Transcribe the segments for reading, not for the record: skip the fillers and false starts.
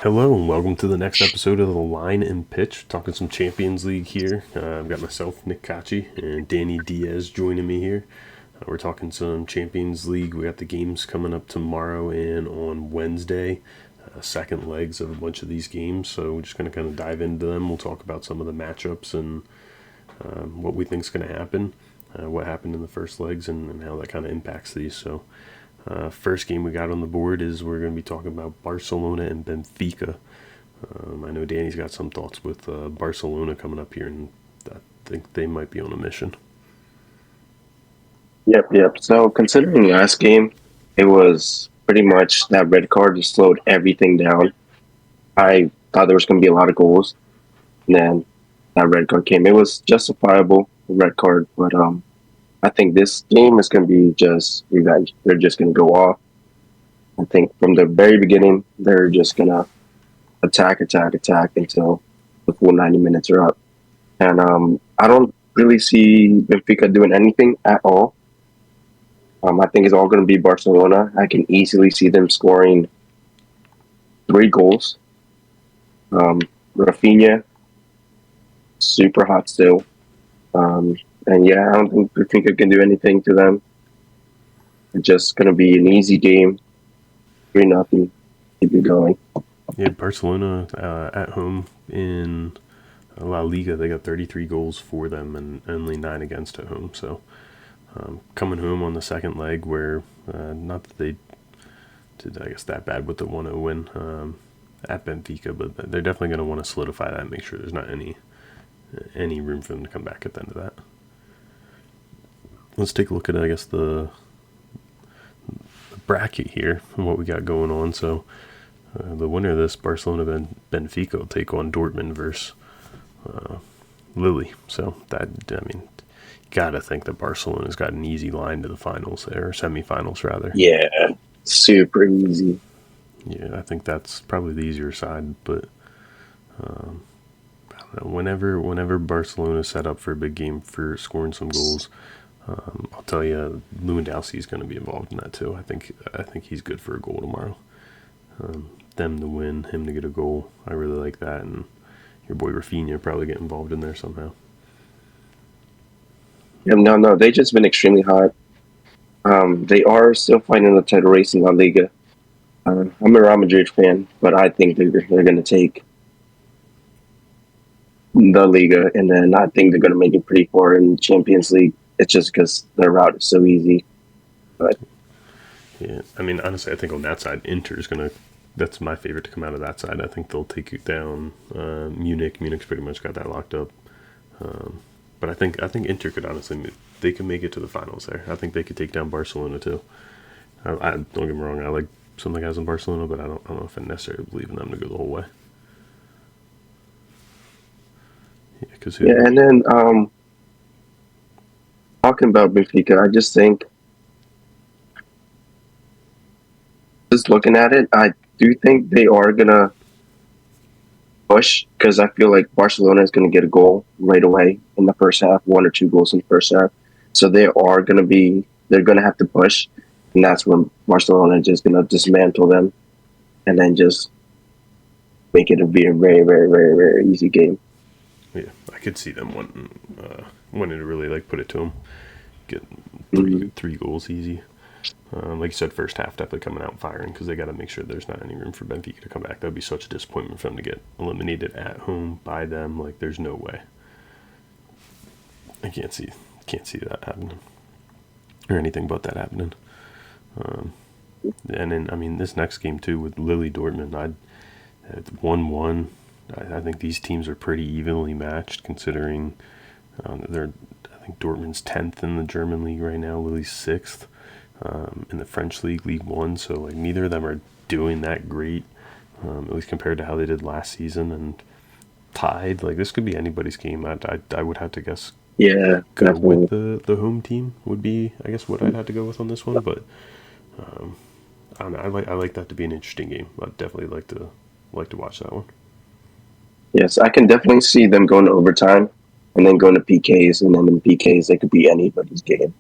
Hello and welcome to the next episode of the Line and Pitch. Talking some Champions League here. I've got myself, Nick Kachi, and Danny Diaz joining me here. We're talking some Champions League. We got the games coming up tomorrow and on Wednesday. Second legs of a bunch of these games, so we're just going to kind of dive into them. We'll talk about some of the matchups and what we think is going to happen, what happened in the first legs, and how that kind of impacts these. So first game we got on the board is we're going to be talking about Barcelona and Benfica. I know Danny's got some thoughts with Barcelona coming up here, and I think they might be on a mission. Yep. So considering last game, it was pretty much that red card just slowed everything down. I thought there was going to be a lot of goals, and then that red card came. It was justifiable, the red card, but I think this game is going to be just revenge. They're just going to go off. I think from the very beginning, they're just going to attack until the full 90 minutes are up. And I don't really see Benfica doing anything at all. I think it's all going to be Barcelona. I can easily see them scoring 3 goals. Um, Rafinha, super hot still. And yeah, I don't think Benfica can do anything to them. It's just going to be an easy game, 3-0. Keep it going. Yeah, Barcelona at home in La Liga, they got 33 goals for them and only 9 against at home. So coming home on the second leg, where not that they did, I guess, that bad with the 1-0 win at Benfica, but they're definitely going to want to solidify that and make sure there's not any room for them to come back at the end of that. Let's take a look at, I guess, the bracket here and what we got going on. So the winner of this, Barcelona Benfica, will take on Dortmund versus Lille. So that, I mean, gotta think that Barcelona's got an easy line to the finals there, or semifinals rather. Yeah, super easy. Yeah, I think that's probably the easier side, but I don't know. Whenever Barcelona's set up for a big game for scoring some goals, I'll tell you, Lewandowski is going to be involved in that too. I think he's good for a goal tomorrow. Them to win, him to get a goal, I really like that, and your boy Rafinha probably get involved in there somehow. Yeah, no, they've just been extremely hot. They are still fighting the title race in La Liga. I'm a Real Madrid fan, but I think they're going to take the Liga, and then I think they're going to make it pretty far in Champions League. It's just because their route is so easy. But Yeah, I mean, honestly, I think on that side, Inter's gonna. That's my favorite to come out of that side. I think they'll take you down Munich. Munich's pretty much got that locked up. But I think Inter could honestly, they could make it to the finals there. I think they could take down Barcelona too. I don't get me wrong. I like some of the guys in Barcelona, but I don't know if I necessarily believe in them to go the whole way. Yeah, because yeah, and then talking about Benfica, I just think, just looking at it, I do think they are going to push because I feel like Barcelona is going to get a goal right away in the first half, 1 or 2 goals in the first half. So they're going to have to push, and that's when Barcelona is just going to dismantle them, and then just make it be a very, very, very, very easy game. yeah, I could see them wanting to really like put it to them, get Mm-hmm. three goals easy. Like you said, first half definitely coming out and firing because they got to make sure there's not any room for Benfica to come back. That would be such a disappointment for them to get eliminated at home by them. Like there's no way. I can't see that happening or anything but that happening. And then I mean this next game too with Lille Dortmund, at 1-1. I think these teams are pretty evenly matched considering they're. I think Dortmund's 10th in the German league right now. Lille's 6th. In the French league, League One. So like neither of them are doing that great, at least compared to how they did last season. And tied, like this could be anybody's game. I would have to guess Yeah, go with definitely. the home team would be I guess what I'd have to go with on this one. But I don't know. I like that to be an interesting game. I'd definitely like to watch that one. Yes, I can definitely see them going to overtime and then going to PKs, and then in PKs, they could be anybody's game.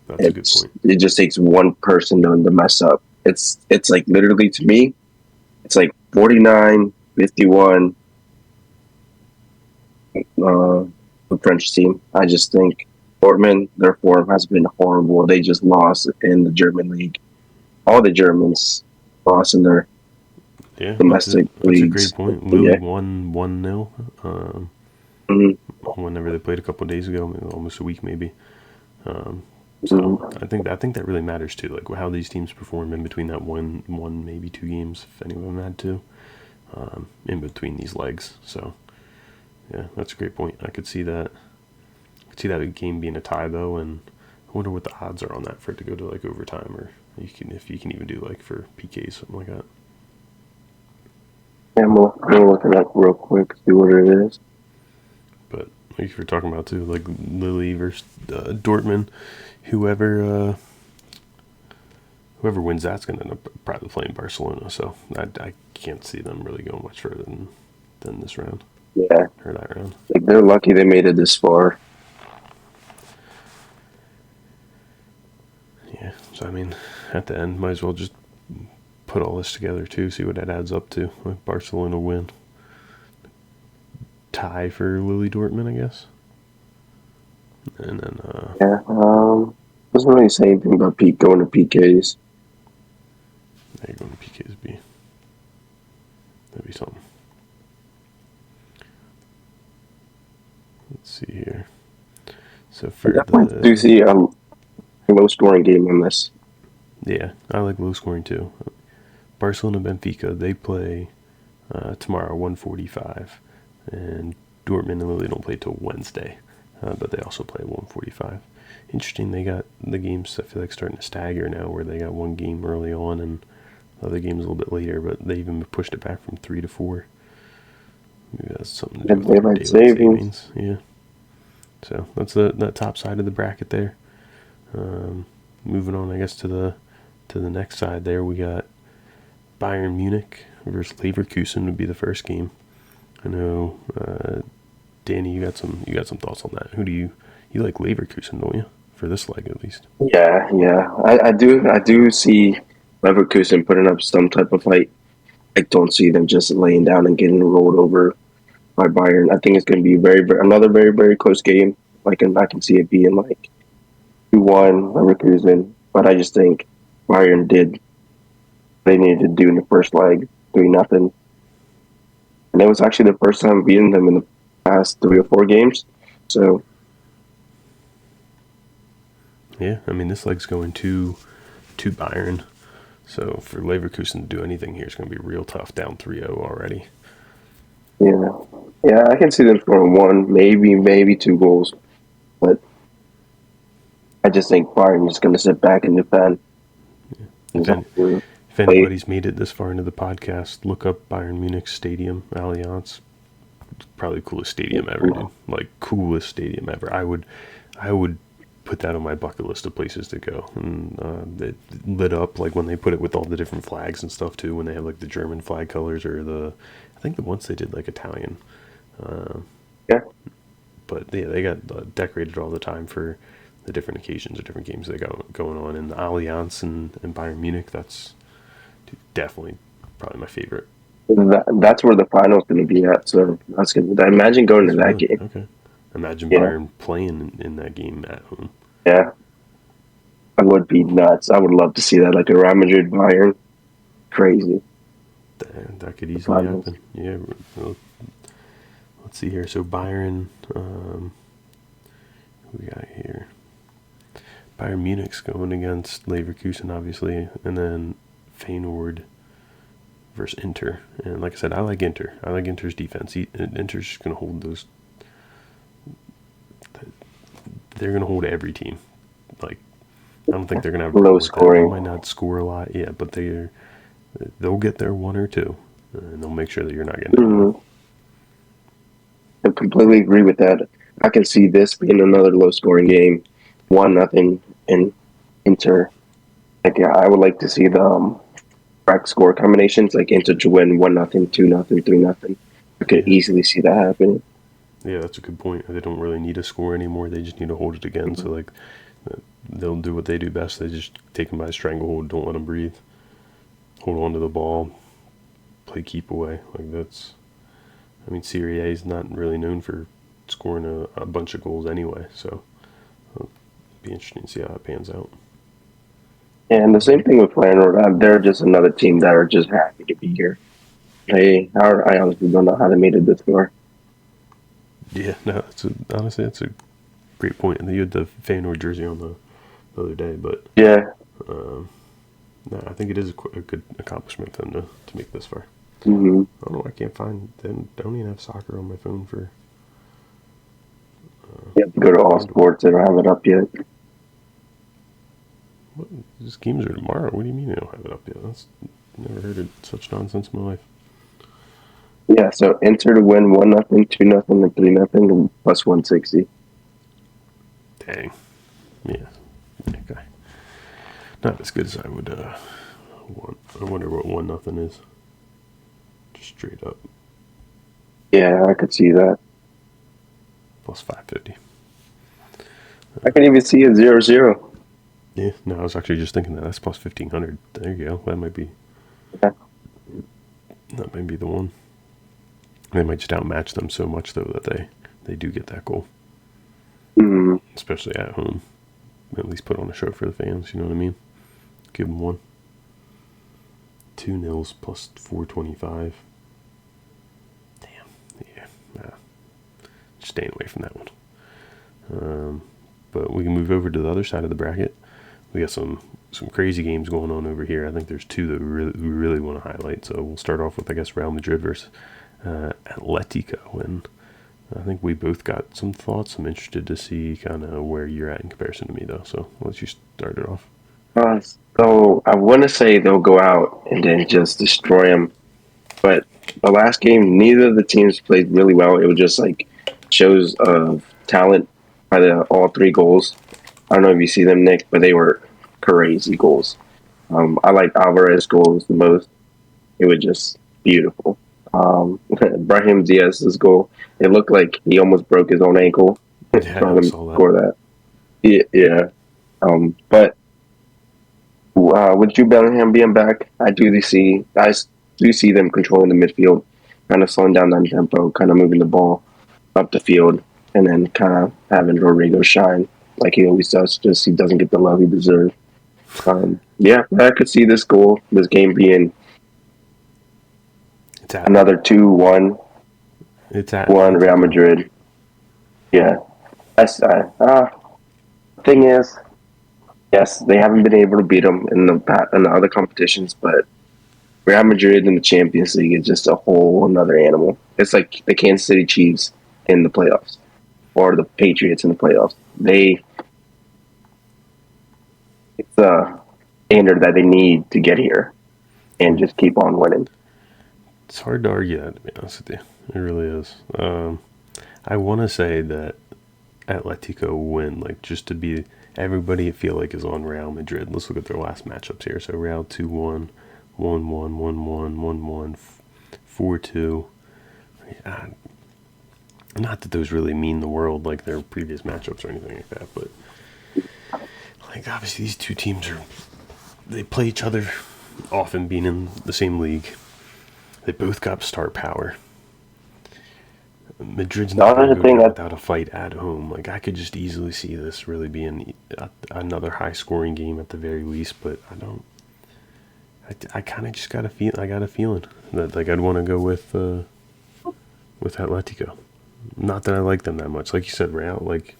That's a good point. It just takes one person to mess up. It's like literally to me, it's like 49-51, the French team. I just think Dortmund, their form has been horrible. They just lost in the German league. All the Germans lost in their Yeah, domestic that's a great leagues. point. Lily Yeah. won 1-0 Mhm. whenever they played a couple of days ago, almost a week maybe. Um, so Mhm. I think that really matters too, like how these teams perform in between that one maybe two games, if any of them had to, in between these legs. So yeah, that's a great point. I could see that. I could see that game being a tie though, and I wonder what the odds are on that for it to go to like overtime, or if you can even do like for PKs something like that. Yeah, we'll look it up real quick, see what it is. But like you're talking about too, like Lille versus Dortmund, whoever whoever wins that's going to end up probably playing Barcelona. So I can't see them really going much further than this round Yeah, or that round. like they're lucky they made it this far. Yeah. So I mean, at the end, might as well just put all this together too, see what that adds up to. Like Barcelona win, tie for Lille Dortmund, I guess, and then Yeah, doesn't really say anything about Pete going to PKs. there you go to PKs B. That'd be something. Let's see here. So I for definitely do the see a low scoring game on this. yeah, I like low scoring too. Barcelona Benfica they play tomorrow 1:45, and Dortmund and Lille don't play till Wednesday, but they also play at 1:45. Interesting, they got the games I feel like starting to stagger now, where they got one game early on and the other game's a little bit later, but they even pushed it back from 3 to 4. Maybe that's something to do And with like daylight daylight savings. savings. Yeah. So that's that top side of the bracket there. Um, Moving on, I guess to the next side there, we got Bayern Munich versus Leverkusen would be the first game. I know, Danny, you got some thoughts on that. Who do you like Leverkusen, don't you? For this leg at least. Yeah. I do see Leverkusen putting up some type of fight. I don't see them just laying down and getting rolled over by Bayern. I think it's going to be another very close game. Like, and I can see it being like 2-1 Leverkusen, but I just think Bayern did they needed to do in the first leg, 3-0, and it was actually the first time beating them in the past 3 or 4 games. So Yeah, I mean this leg's going to Bayern, so for Leverkusen to do anything here is going to be real tough. Down 3-0 already. yeah, I can see them scoring one, maybe 2 goals, but I just think Bayern is going to sit back and defend. If And any, if play. anybody's made it this far into the podcast, look up Bayern Munich Stadium, Allianz. Probably the coolest stadium ever, dude. Like coolest stadium ever. I would put that on my bucket list of places to go. And it lit up like when they put it with all the different flags and stuff too. When they have like the German flag colors or I think the once they did like Italian. Uh, Yeah, but yeah, they got decorated all the time for the different occasions or different games they got going on. And the Allianz and Bayern Munich, that's definitely probably my favorite. that's where the final's going to be at. So that's good. I imagine going to That's that really game. okay. Imagine Yeah, Bayern playing in that game at home. yeah, I would be nuts. I would love to see that, like a Real Madrid Bayern. Crazy. That could The easily finals. happen. Yeah. Well, let's see here. So Bayern, who we got here? Bayern Munich's going against Leverkusen, obviously, and then Feyenoord versus Inter. And like I said, I like Inter. I like Inter's defense. Inter's just going to hold those. They're going to hold every team. Like I don't think they're going to have a Low problem with that. They scoring. might not score a lot, yeah, but they'll get their one or two, and they'll make sure that you're not getting any. Mm, I completely agree with that. I can see this being another low scoring game, 1-0 in Inter. Like, yeah, I would like to see the correct score combinations, like Inter to win 1-0, 2-0, 3-0. I could Yeah, easily see that happening. yeah, that's a good point. They don't really need to score anymore. They just need to hold it again. So like, they'll do what they do best. They just take them by a stranglehold. Don't let them breathe. Hold on to the ball. play keep away. Like that's, I mean, Serie A is not really known for scoring a bunch of goals anyway. So it'll be interesting to see how that pans out. And the same thing with Feyenoord. They're just another team that are just happy to be here. I honestly don't know how they made it this far. Yeah, no, honestly that's a great point. And you had the Feyenoord jersey on the other day, but Yeah. no, I think it is a good accomplishment for them to make this far. Hmm. I don't know. I can't find. I don't even have soccer on my phone for. You have to go to All Sports. They don't have it up yet. What, these games are tomorrow. What do you mean they don't have it up yet? That's never heard of such nonsense in my life. Yeah, so Inter to win 1-0, 2-0, and 3-0, and plus 160. Dang. Yeah. Okay. Not as good as I would want. I wonder what 1-0 is. Just straight up. Yeah, I could see that. Plus 550. I can even see a 0-0. Yeah. No, I was actually just thinking that. That's plus 1500. There you go. That might be. Yeah. That might be the one. They might just outmatch them so much though that they do get that goal, especially at home. At least put on a show for the fans. You know what I mean? Give them one. 2-0 plus 425. Damn. Yeah. Nah. Just staying away from that one. But we can move over to the other side of the bracket. We got some crazy games going on over here. I think there's two that we really want to highlight. So we'll start off with, I guess, Real Madrid versus Atletico. And I think we both got some thoughts. I'm interested to see kind of where you're at in comparison to me, though. So I'll let you start it off. So I want to say they'll go out and then just destroy them. But the last game, neither of the teams played really well. It was just like shows of talent by all three goals. I don't know if you see them, Nick, but they were crazy goals. I like Alvarez goals the most. It was just beautiful. Brahim Diaz's goal, it looked like he almost broke his own ankle Yeah, trying I to saw that. score that. Yeah. But with Jude Bellingham being back, I do see them controlling the midfield, kind of slowing down that tempo, kind of moving the ball up the field, and then kind of having Rodrigo shine like he always does. Just he doesn't get the love he deserves. Yeah, I could see this game being It's at another 2-1, it's at 1 Real Atletico. Madrid. Yeah, that's thing is, yes, they haven't been able to beat them in the other competitions, but Real Madrid in the Champions League is just a whole another animal. It's like the Kansas City Chiefs in the playoffs or the Patriots in the playoffs. It's a standard that they need to get here and just keep on winning. It's hard to argue that, to be honest with you. It really is. I want to say that Atletico will win, like just to be everybody. I feel like is on Real Madrid. Let's look at their last matchups here. So Real 2-1, 1-1, 1-1, 1-1, 4-2. Not that those really mean the world like their previous matchups or anything like that, but like obviously these two teams they play each other often, being in the same league. They both got star power. Madrid's The not going other to go thing down that without a fight at home. Like I could just easily see this really being another high-scoring game at the very least. But I don't. I kind of just got a feel. I got a feeling that like I'd want to go with Atletico. Not that I like them that much. Like you said, Real. Like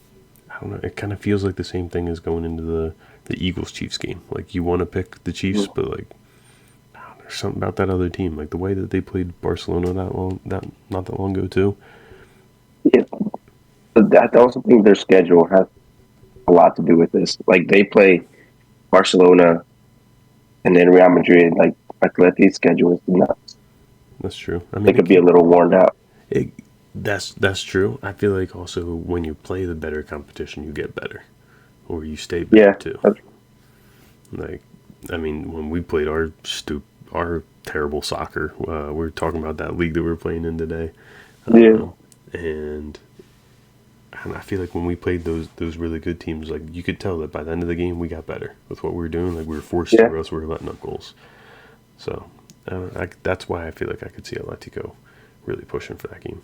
I don't know. It kind of feels like the same thing as going into the Eagles Chiefs game. Like you want to pick the Chiefs, but like there's something about that other team. Like the way that they played Barcelona that not that long ago too. yeah, I also think their schedule has a lot to do with this. Like they play Barcelona and then Real Madrid. Like Atleti's schedule is nuts. That's true. I They mean, could be a little worn out. it that's true. I feel like also when you play the better competition, you get better, or you stay better Yeah, too. that's, Like, I mean, when we played our terrible soccer, we were talking about that league that we were playing in today, yeah, and I feel like when we played those really good teams, like you could tell that by the end of the game we got better with what we were doing. Like we were forced to, yeah. or else we were letting up goals. So That's why I feel like I could see Atletico really pushing for that game.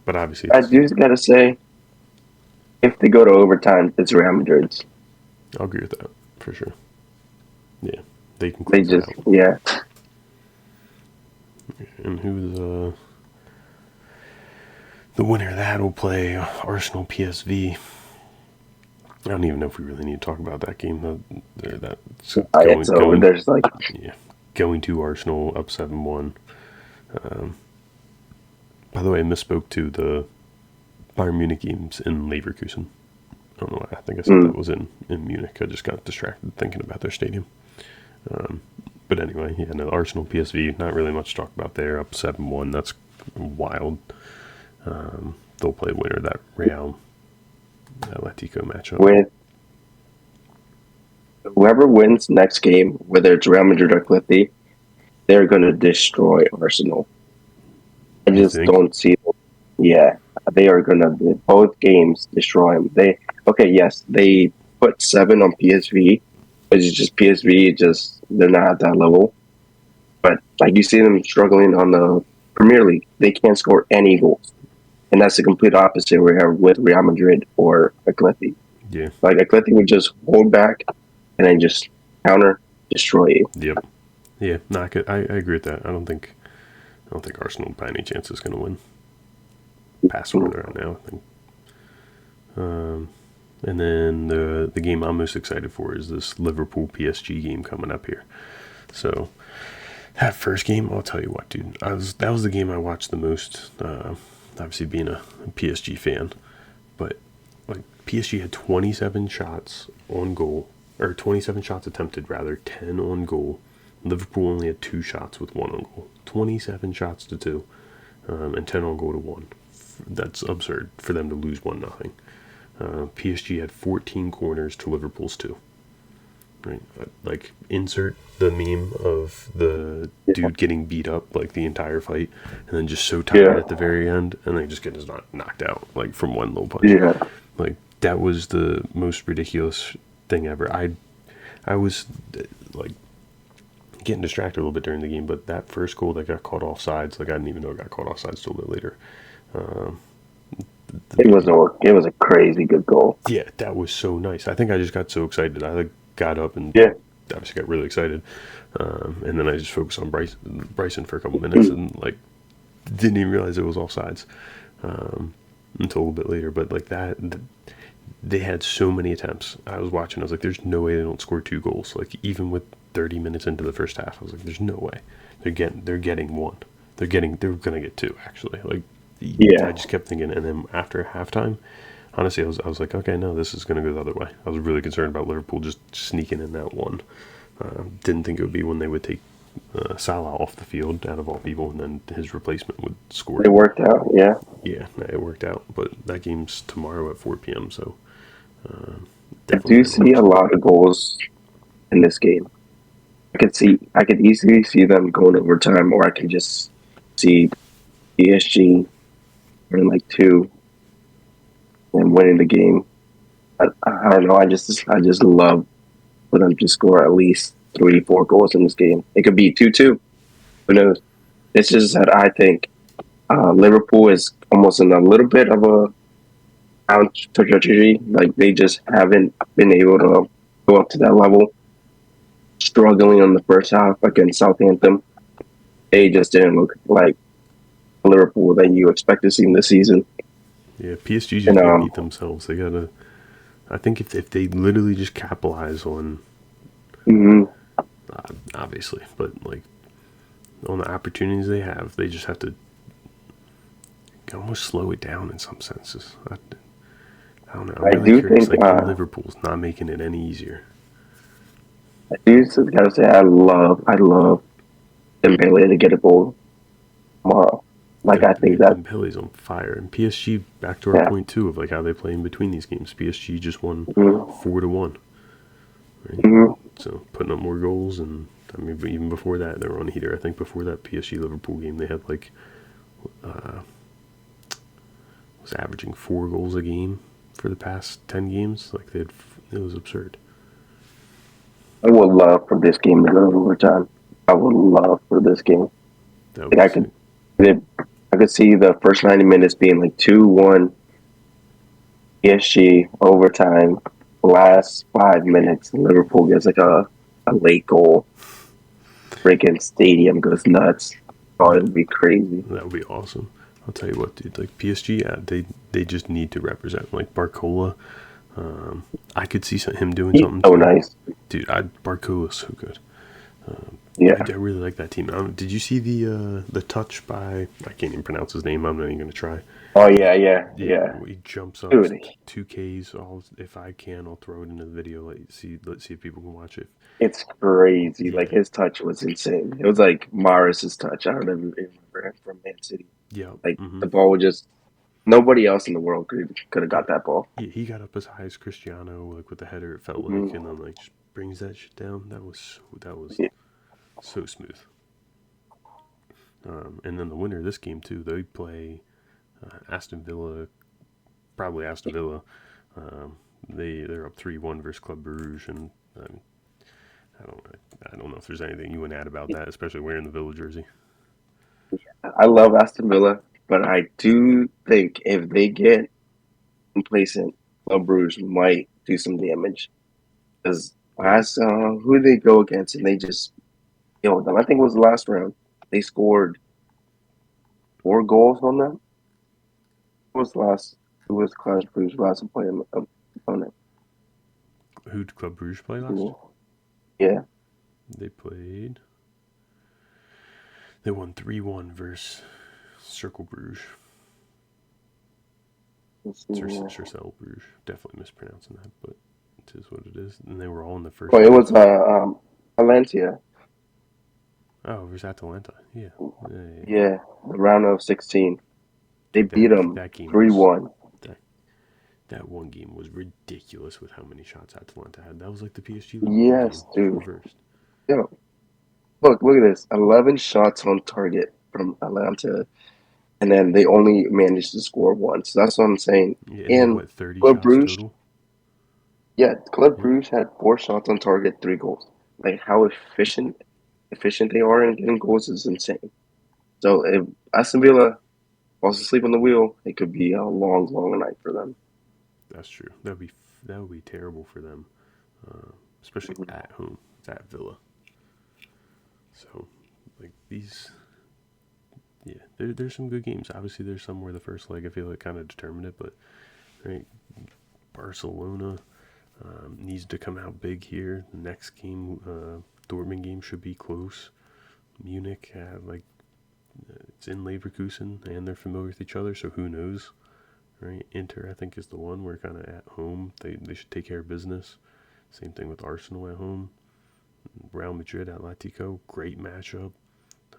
But obviously, I just gotta say, if they go to overtime, it's Real Madrid's. I'll agree with that for sure. Yeah, they can They close it just, out. yeah. And who's the winner of that will play Arsenal PSV. I don't even know if we really need to talk about that game. That's It's over. There's like, yeah, going to Arsenal up 7-1. By the way, I misspoke to the Bayern Munich games in Leverkusen. I don't know why. I think I said that was in Munich. I just got distracted thinking about their stadium. But anyway, yeah, no, Arsenal PSV, not really much to talk about there. Up 7-1. That's wild. They'll play winner of that Real Atletico matchup. with whoever wins next game, whether it's Real Madrid or Atleti, they're gonna destroy Arsenal. I You just think? don't see. Yeah, they are gonna both games destroy them. Yes, they put 7 on PSV, but it's just PSV. Just they're not at that level. But like you see them struggling on the Premier League, they can't score any goals, and that's the complete opposite we have with Real Madrid or Atleti. Yeah. Like Atleti would just hold back and then just counter destroy you. Yep. Yeah. No, I agree with that. I don't think Arsenal by any chance is going to win. Past where they're at now, I think. And then the game I'm most excited for is this Liverpool PSG game coming up here. So that first game, I'll tell you what, dude. That was the game I watched the most. Obviously, being a PSG fan, but like PSG had 27 shots on goal, or 27 shots attempted rather, 10 on goal. Liverpool only had 2 shots with 1 on goal. 27 shots to 2, and 10 on goal to 1. That's absurd for them to lose 1-0. PSG had 14 corners to Liverpool's 2. Right, like insert the meme of the dude getting beat up like the entire fight, and then just so tired at the very end, and then just getting knocked out like from one low punch. Yeah. Like that was the most ridiculous thing ever. I was like getting distracted a little bit during the game, but that first goal that got caught off sides, like I didn't even know it got caught off sides till a bit later. It was a crazy good goal. Yeah, that was so nice. I think I just got so excited. I like got up and obviously got really excited, and then I just focused on Bryson for a couple minutes and like didn't even realize it was offsides until a little bit later. But like they had so many attempts. I was watching. I was like, "There's no way they don't score 2 goals." Like even with 30 minutes into the first half, I was like, "There's no way they're getting 1. They're gonna get 2 actually." Like I just kept thinking, and then after halftime. Honestly, I was like, okay, no, this is going to go the other way. I was really concerned about Liverpool just sneaking in that one. Didn't think it would be when they would take Salah off the field, out of all people, and then his replacement would score. It worked out, yeah. Yeah, it worked out. But that game's tomorrow at 4 p.m., so I do see a lot of goals in this game. I could easily see them going overtime, or I could just see PSG in like 2 and winning the game. I don't know. I just love for them to score at least 3-4 goals in this game. It could be 2-2. Who knows? It's just that I think Liverpool is almost in a little bit of a down trajectory. Like they just haven't been able to go up to that level. Struggling in the first half against Southampton, they just didn't look like Liverpool that you expect to see in this season. Yeah, PSG just can't beat themselves. They gotta. I think if they literally just capitalize on, obviously, but like on the opportunities they have, they just have to almost slow it down in some senses. I don't know. I'm really curious. Like Liverpool's not making it any easier. I do gotta say I love Dembele to get a goal tomorrow. Like I think that Dembele's on fire, and PSG back to our point too of like how they play in between these games. PSG just won 4-1, right? So putting up more goals, and I mean even before that they were on a heater. I think before that PSG Liverpool game they had like was averaging 4 goals a game for the past 10 games. Like it was absurd. I would love for this game to go to overtime. I would love for this game. That would Like be I could, sick. it, I could see the first 90 minutes being like 2-1 PSG overtime. Last 5 minutes, Liverpool gets like a late goal. Freaking stadium goes nuts. Oh, it That would be crazy. that would be awesome. I'll tell you what, dude. Like PSG, yeah, they just need to represent. Like Barcola, I could see him doing He's something so too. nice. Dude, Barcola's so good. I Yeah. really like that team. Did you see the touch by, I can't even pronounce his name. I'm not even gonna try. Oh yeah, yeah, Yeah, yeah. he jumps up Dude, 2Ks. All if I can, I'll throw it into the video. Let's see if people can watch it. it's crazy. Like Yeah, his touch was insane. It was like Maris's touch. I don't remember him from Man City. yeah. Like the ball would just nobody else in the world could have Yeah, got that ball. he got up as high as Cristiano, like with the header. It felt Hmm. like, and then like just brings that shit down. That was Yeah. so smooth. And then the winner of this game too. They play Aston Villa, probably Aston Villa. Um, they're up 3-1 versus Club Brugge, and I don't I don't know if there's anything you want to add about that, especially wearing the Villa jersey. I love Aston Villa, but I do think if they get complacent, Club Brugge might do some damage. Because Yeah, I saw who they go against, and they just killed them. I think it was the last round. They scored 4 goals on them. Who was the last? Who was Club Brugge's last opponent? who did Club Brugge play last? Yeah. They played. They won 3-1 versus Circle Bruges. Let's see here. Cercel Bruges. Definitely mispronouncing that, but it is what it is. And they were all in the Oh, first it leg. was Valencia. Oh, it was Atalanta. Yeah. Yeah, yeah, yeah. Yeah, the round of 16. They Dude, beat that them that game was 3-1. that that one game was ridiculous with how many shots Atalanta had. That was like the PSG Liverpool game, Yes, just dude. reversed. Yeah, look at this. 11 shots on target from Atlanta, and then they only managed to score once. That's what I'm saying. Yeah, and they had In what 30 Club shots Brugge, total. yeah, Club Yeah, Brugge had 4 shots on target, 3 goals. Like how efficient they are in getting goals is insane. So if Aston Villa falls asleep on the wheel, it could be a long, long night for them. that's true. That would be terrible for them, especially Mhm. at home. It's at Villa, so like these. Yeah, there's some good games. Obviously, there's some where the first leg I feel like kind of determined it, but right, Barcelona needs to come out big here. The next game, Dortmund game should be close. Munich, it's in Leverkusen, and they're familiar with each other, so who knows, right? Inter, I think, is the one where kind of at home they should take care of business. Same thing with Arsenal at home. Real Madrid, Atletico, great matchup.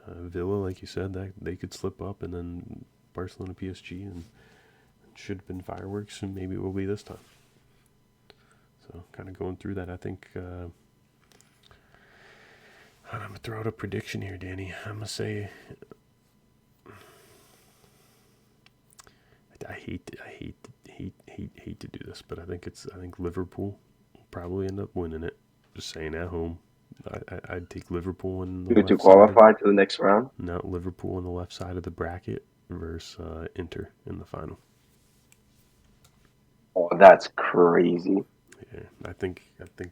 Villa, like you said, that they could slip up, and then Barcelona, PSG, and should have been fireworks, and maybe it will be this time. So, kind of going through that, I think. I'm gonna throw out a prediction here, Danny. I'm gonna say I hate to do this, but I think Liverpool will probably end up winning it. Just saying at home. I'd take Liverpool on the To left side of qualify to the next round. not Liverpool on the left side of the bracket versus Inter in the final. Oh, that's crazy. Yeah, I think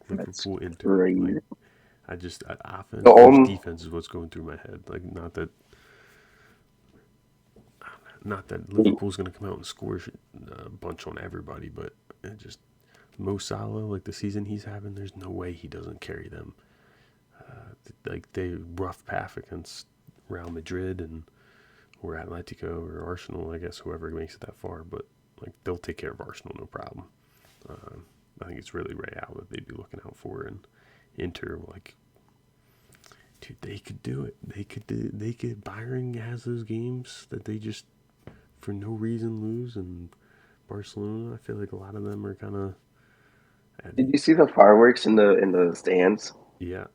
That's Liverpool Inter. Like crazy. The offense versus only defense is what's going through my head. Like not that Liverpool's going to come out and score a bunch on everybody, but it just Mo Salah, like the season he's having, there's no way he doesn't carry them. Like they rough path against Real Madrid and or Atletico or Arsenal, I guess whoever makes it that far, but like they'll take care of Arsenal no problem. I think it's really Real that they'd be looking out for, and Inter, like, dude, they could do it. They could do. They could. Bayern has those games that they just for no reason lose, and Barcelona, I feel like a lot of them are kind of. Did you see the fireworks in the stands? Yeah,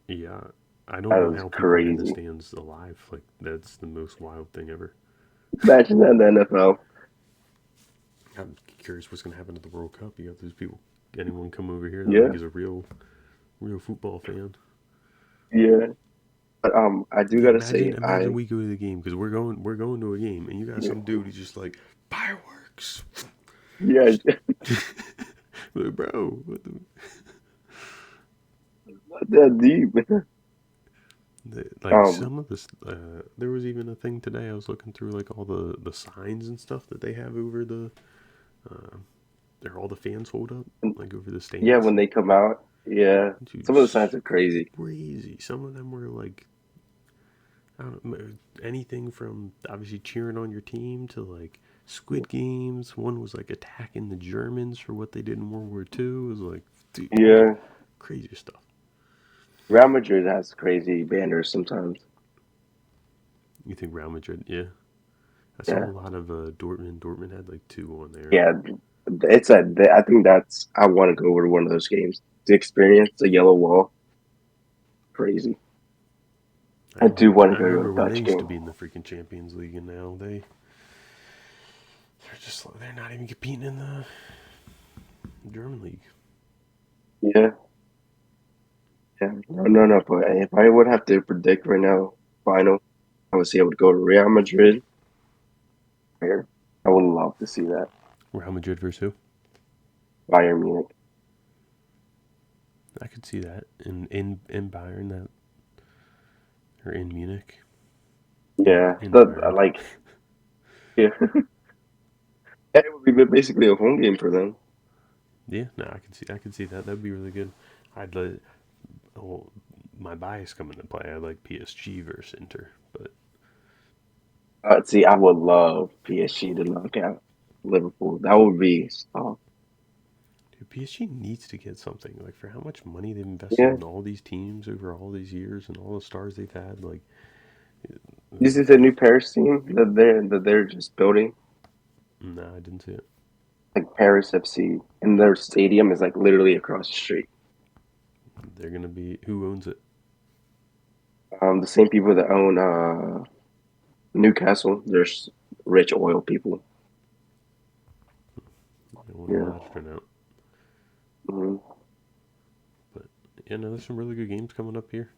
yeah. I don't That know was how people get in the crazy. stands alive. Like that's the most wild thing ever. Imagine that in the NFL. I'm curious what's gonna happen at the World Cup. You got those people. Anyone come over here that like Yeah, is a real football fan? yeah. But I do Yeah, gotta imagine say, imagine we go to the game because we're going to a game and you got some dude who's just like fireworks. yeah, Like, bro, what the, not that deep. like Um, some of this. There was even a thing today. I was looking through like all the signs and stuff that they have over the. Uh, they're all the fans hold up like over the yeah, stands. when they come out, yeah, Dude, some of the signs are crazy. crazy. Some of them were like I don't know, anything from obviously cheering on your team to like Squid Games. One was like attacking the Germans for what they did in World War II. It was like, dude, Yeah, crazy stuff. Real Madrid has crazy banners sometimes. You think Real Madrid? Yeah, I saw Yeah, a lot of Dortmund. Dortmund had like two on there. yeah, I think that's. I want to go over to one of those games to experience the yellow wall. Crazy. I do want to I go to a remember when they Dutch used to game. be in the freaking Champions League, and now they're not even competing in the German league. Yeah, yeah. No. But if I would have to predict right now, final, I would say I would go to Real Madrid. Here, I would love to see that. Real Madrid versus who? Bayern Munich. I could see that in Bayern that or in Munich Yeah, in the Bayern. like yeah, it would be basically a home game for them. Yeah, no, I could see that. That'd be really good. I'd let well, my bias come into play. I like PSG versus Inter, but See, I would love PSG to knock out Liverpool. That would be dude, PSG needs to get something like for how much money they've invested yeah. in all these teams over all these years and all the stars they've had. Like, This is a new Paris team that they're just building, nah, I didn't see it. like Paris FC, and their stadium is like literally across the street. They're gonna be who owns it? The same people that own Newcastle, there's rich oil people. I wonder how Yeah. that's turned out. Hmm. But yeah, no, there's some really good games coming up here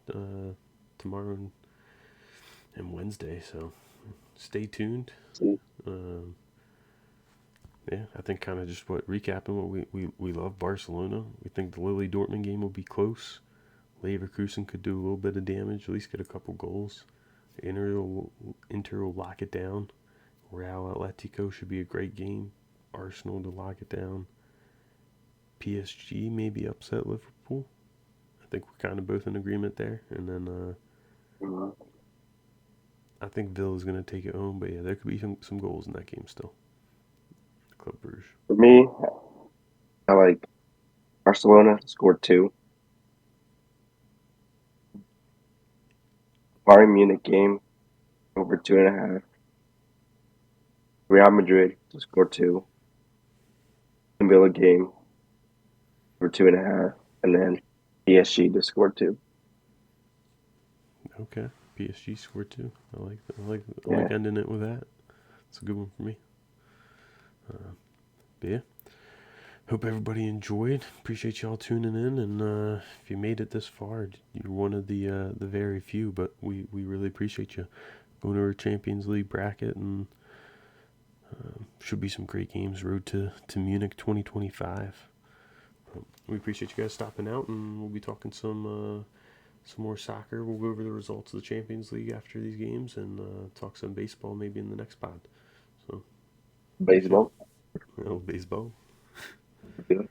tomorrow and Wednesday. So stay tuned. See, Um, Yeah, I think kind of just what recapping what we love Barcelona. We think the Lille Dortmund game will be close. Leverkusen could do a little bit of damage, at least get a couple goals. Inter will lock it down. Real Atletico should be a great game. Arsenal to lock it down. PSG maybe upset Liverpool. I think we're kind of both in agreement there. And then mhm. I think Villa's going to take it home. But yeah, there could be some goals in that game still. Club Brugge. For me, I like Barcelona scored two. Bayern Munich game over 2.5. Real Madrid to score two. Villa game for 2.5, and then PSG to score two. Okay, PSG scored two. I like Yeah, ending it with that. It's a good one for me. But yeah, hope everybody enjoyed. Appreciate y'all tuning in, and if you made it this far, you're one of the very few. But we really appreciate you going to our Champions League bracket, and should be some great games. Road to Munich 2025. We appreciate you guys stopping out, and we'll be talking some more soccer. We'll go over the results of the Champions League after these games, and talk some baseball maybe in the next pod. So appreciate it. baseball. Oh, baseball. Yeah.